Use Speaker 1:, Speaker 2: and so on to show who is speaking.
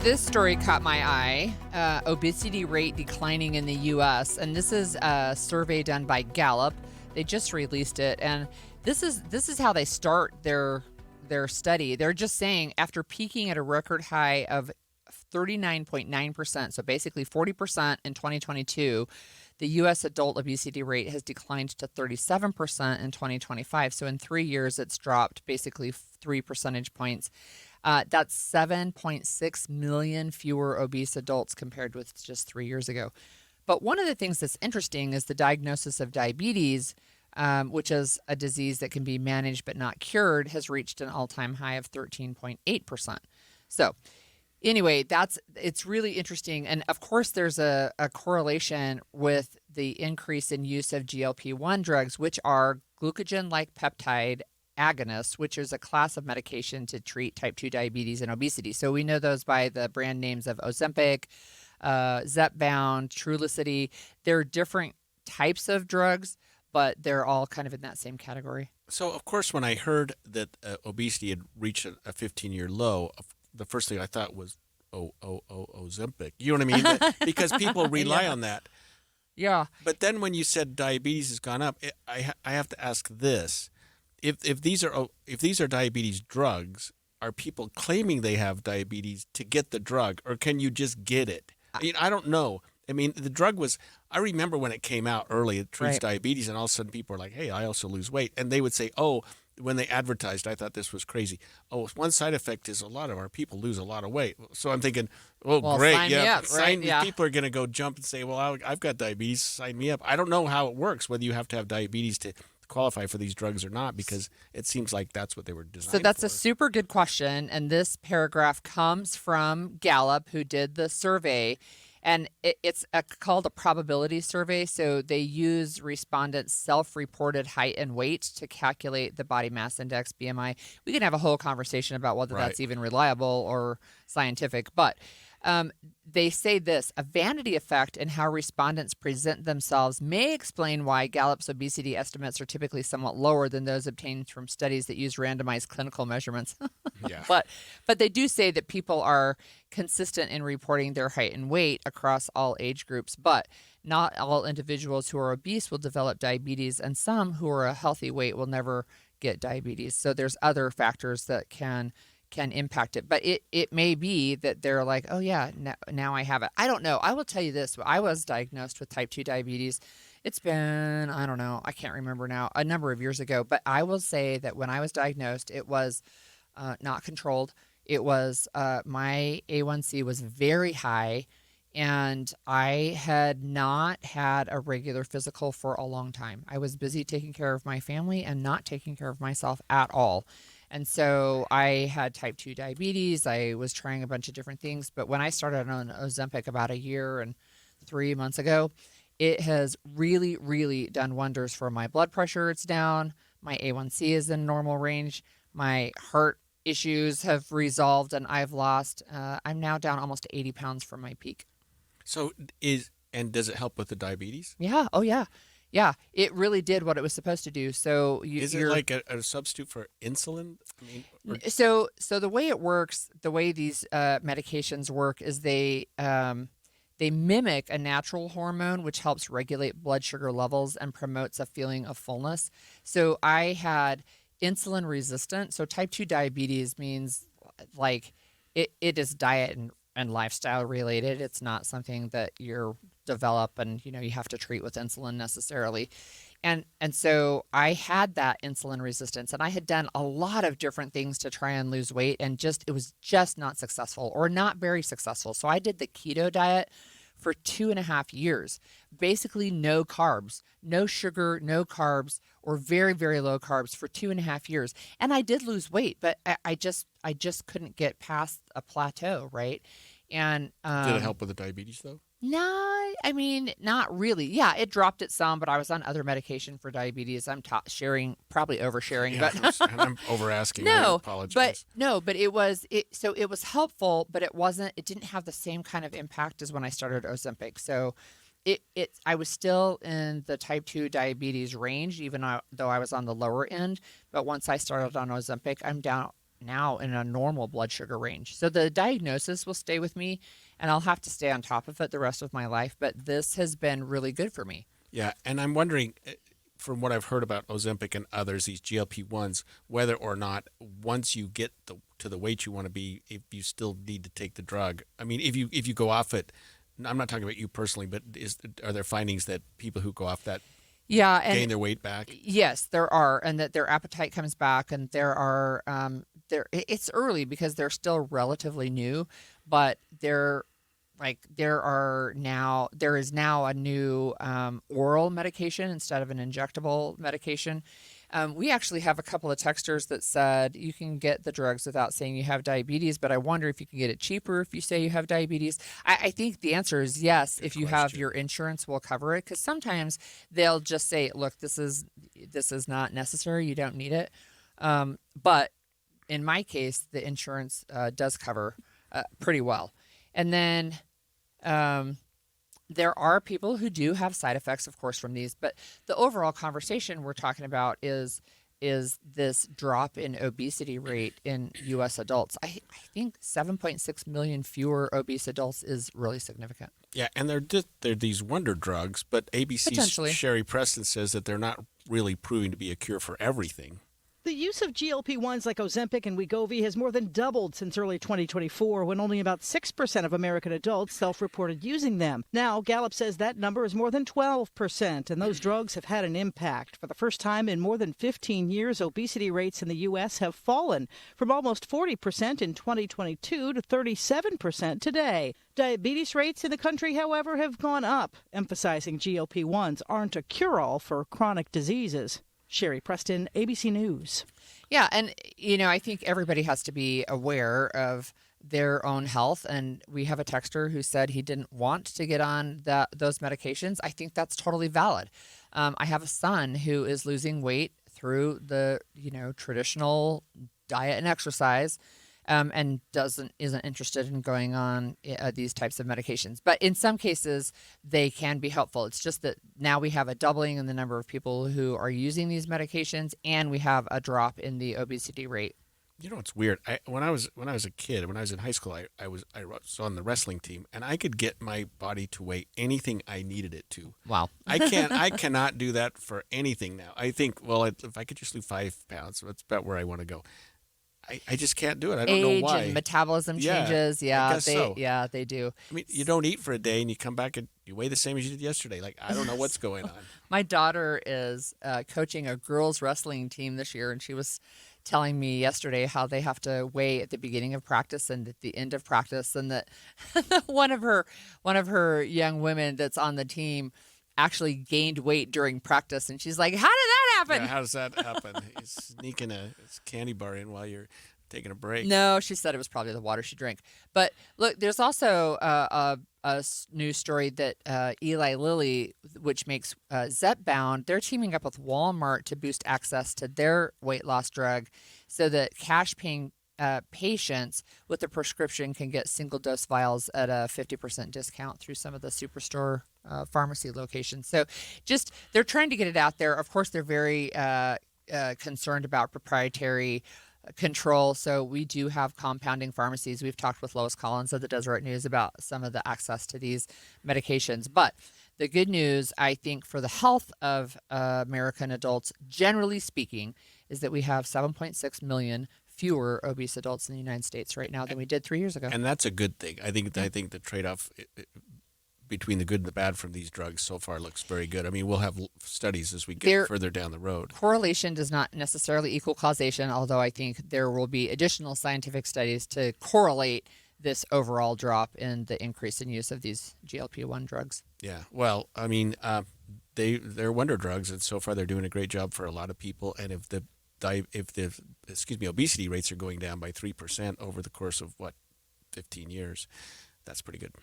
Speaker 1: This story caught my eye. Obesity rate declining in the U.S. And this is a survey done by Gallup. They just released it, and this is how they start their study. They're just saying after peaking at a record high of 39.9%, so basically 40% in 2022, the U.S. adult obesity rate has declined to 37% in 2025. So in 3 years, it's dropped basically 3 percentage points. That's 7.6 million fewer obese adults compared with just 3 years ago. But one of the things that's interesting is the diagnosis of diabetes, which is a disease that can be managed but not cured, has reached an all-time high of 13.8%. So anyway, it's really interesting. And of course, there's a correlation with the increase in use of GLP-1 drugs, which are glucagon-like peptide agonists, which is a class of medication to treat type 2 diabetes and obesity. So we know those by the brand names of Ozempic, Zepbound, Trulicity. They're different types of drugs, but they're all kind of in that same category.
Speaker 2: So, of course, when I heard that obesity had reached a 15-year low, the first thing I thought was, Ozempic. You know what I mean? Because people rely on that.
Speaker 1: Yeah.
Speaker 2: But then when you said diabetes has gone up, I have to ask this. If these are diabetes drugs, are people claiming they have diabetes to get the drug, or can you just get it? I mean, I don't know. I mean, the drug was, I remember when it came out early, it treats diabetes, and all of a sudden people were like, hey, I also lose weight. And they would say, when they advertised, I thought this was crazy. One side effect is a lot of our people lose a lot of weight. So I'm thinking, great.
Speaker 1: Sign me up, right?
Speaker 2: People are going to go jump and say, well, I've got diabetes, sign me up. I don't know how it works, whether you have to have diabetes to qualify for these drugs or not, because it seems like that's what they were designed for.
Speaker 1: So that's a super good question. And this paragraph comes from Gallup, who did the survey. And it's called a probability survey. So they use respondents' self-reported height and weight to calculate the body mass index, BMI. We can have a whole conversation about whether that's even reliable or scientific. But they say this: a vanity effect in how respondents present themselves may explain why Gallup's obesity estimates are typically somewhat lower than those obtained from studies that use randomized clinical measurements.
Speaker 2: Yeah.
Speaker 1: But they do say that people are consistent in reporting their height and weight across all age groups, but not all individuals who are obese will develop diabetes, and some who are a healthy weight will never get diabetes. So there's other factors that can impact it. But it may be that they're like, oh yeah, now I have it. I don't know. I will tell you this. I was diagnosed with type 2 diabetes. It's been, I don't know, I can't remember now, a number of years ago. But I will say that when I was diagnosed, it was not controlled. It was, my A1C was very high, and I had not had a regular physical for a long time. I was busy taking care of my family and not taking care of myself at all. And so I had type 2 diabetes. I was trying a bunch of different things. But when I started on Ozempic about a year and 3 months ago, it has really, really done wonders for my blood pressure. It's down. My A1C is in normal range. My heart issues have resolved, and I've lost, I'm now down almost 80 pounds from my peak.
Speaker 2: So does it help with the diabetes?
Speaker 1: Yeah. Oh, yeah. Yeah, it really did what it was supposed to do. So
Speaker 2: is it like a substitute for insulin? I mean,
Speaker 1: so the way it works, the way these medications work, is they mimic a natural hormone which helps regulate blood sugar levels and promotes a feeling of fullness. So I had insulin resistant. So type 2 diabetes means like it is diet and lifestyle related. It's not something that you're develop and you have to treat with insulin necessarily. And so I had that insulin resistance, and I had done a lot of different things to try and lose weight, and it was just not successful, or not very successful. So I did the keto diet for 2.5 years, basically no carbs, no sugar, no carbs, or very, very low carbs for 2.5 years. And I did lose weight, but I just couldn't get past a plateau, right? And
Speaker 2: did it help with the diabetes though?
Speaker 1: No, I mean, not really. Yeah, it dropped it some, but I was on other medication for diabetes. I'm probably oversharing, but
Speaker 2: I'm over asking. I apologize.
Speaker 1: But it was helpful, but it didn't have the same kind of impact as when I started Ozempic. So I was still in the type 2 diabetes range, even though I was on the lower end. But once I started on Ozempic, I'm down now in a normal blood sugar range. So the diagnosis will stay with me, and I'll have to stay on top of it the rest of my life. But this has been really good for me.
Speaker 2: Yeah, and I'm wondering, from what I've heard about Ozempic and others, these GLP-1s, whether or not once you get to the weight you want to be, if you still need to take the drug. I mean, if you go off it, I'm not talking about you personally, but are there findings that people who go off that gain their weight back?
Speaker 1: Yes, there are, and that their appetite comes back, and there are it's early because they're still relatively new, but there is now a new oral medication instead of an injectable medication. We actually have a couple of texters that said you can get the drugs without saying you have diabetes, but I wonder if you can get it cheaper if you say you have diabetes. I think the answer is yes. If you have your insurance will cover it, because sometimes they'll just say, look, this is not necessary. You don't need it. But in my case, the insurance does cover pretty well. And then there are people who do have side effects, of course, from these, but the overall conversation we're talking about is this drop in obesity rate in U.S. adults. I think 7.6 million fewer obese adults is really significant.
Speaker 2: Yeah, and they're these wonder drugs, but ABC's Sherry Preston says that they're not really proving to be a cure for everything.
Speaker 3: The use of GLP-1s like Ozempic and Wegovy has more than doubled since early 2024, when only about 6% of American adults self-reported using them. Now, Gallup says that number is more than 12%, and those drugs have had an impact. For the first time in more than 15 years, obesity rates in the U.S. have fallen from almost 40% in 2022 to 37% today. Diabetes rates in the country, however, have gone up, emphasizing GLP-1s aren't a cure-all for chronic diseases. Sherry Preston, ABC News.
Speaker 1: Yeah, and I think everybody has to be aware of their own health. And we have a texter who said he didn't want to get on those medications. I think that's totally valid. I have a son who is losing weight through the traditional diet and exercise, and isn't interested in going on these types of medications. But in some cases, they can be helpful. It's just that now we have a doubling in the number of people who are using these medications, and we have a drop in the obesity rate.
Speaker 2: It's weird. When I was a kid, when I was in high school, I was on the wrestling team, and I could get my body to weigh anything I needed it to.
Speaker 1: Wow.
Speaker 2: I cannot do that for anything now. I think, if I could just lose 5 pounds, that's about where I want to go. I just can't do it. I don't know why.
Speaker 1: Age and metabolism changes. Yeah, they do.
Speaker 2: I mean, you don't eat for a day and you come back and you weigh the same as you did yesterday. Like, I don't know what's going on.
Speaker 1: My daughter is coaching a girls wrestling team this year, and she was telling me yesterday how they have to weigh at the beginning of practice and at the end of practice, and that one of her young women that's on the team actually gained weight during practice, and she's like, how did that happen?
Speaker 2: Yeah, how does that happen? He's sneaking a candy bar in while you're taking a break.
Speaker 1: No, she said it was probably the water she drank. But look, there's also a news story that Eli Lilly, which makes Zepbound, they're teaming up with Walmart to boost access to their weight loss drug so that cash-paying patients with a prescription can get single-dose vials at a 50% discount through some of the superstore pharmacy locations. So they're trying to get it out there. Of course, they're very concerned about proprietary control. So we do have compounding pharmacies. We've talked with Lois Collins of the Deseret News about some of the access to these medications. But the good news, I think, for the health of American adults, generally speaking, is that we have 7.6 million fewer obese adults in the United States right now than we did 3 years ago.
Speaker 2: And that's a good thing. I think the trade-off between the good and the bad from these drugs so far looks very good. I mean, we'll have studies as we get further down the road.
Speaker 1: Correlation does not necessarily equal causation, although I think there will be additional scientific studies to correlate this overall drop in the increase in use of these GLP-1 drugs.
Speaker 2: Yeah, well, I mean, they're wonder drugs, and so far they're doing a great job for a lot of people. And if the obesity rates are going down by 3% over the course of 15 years, that's pretty good.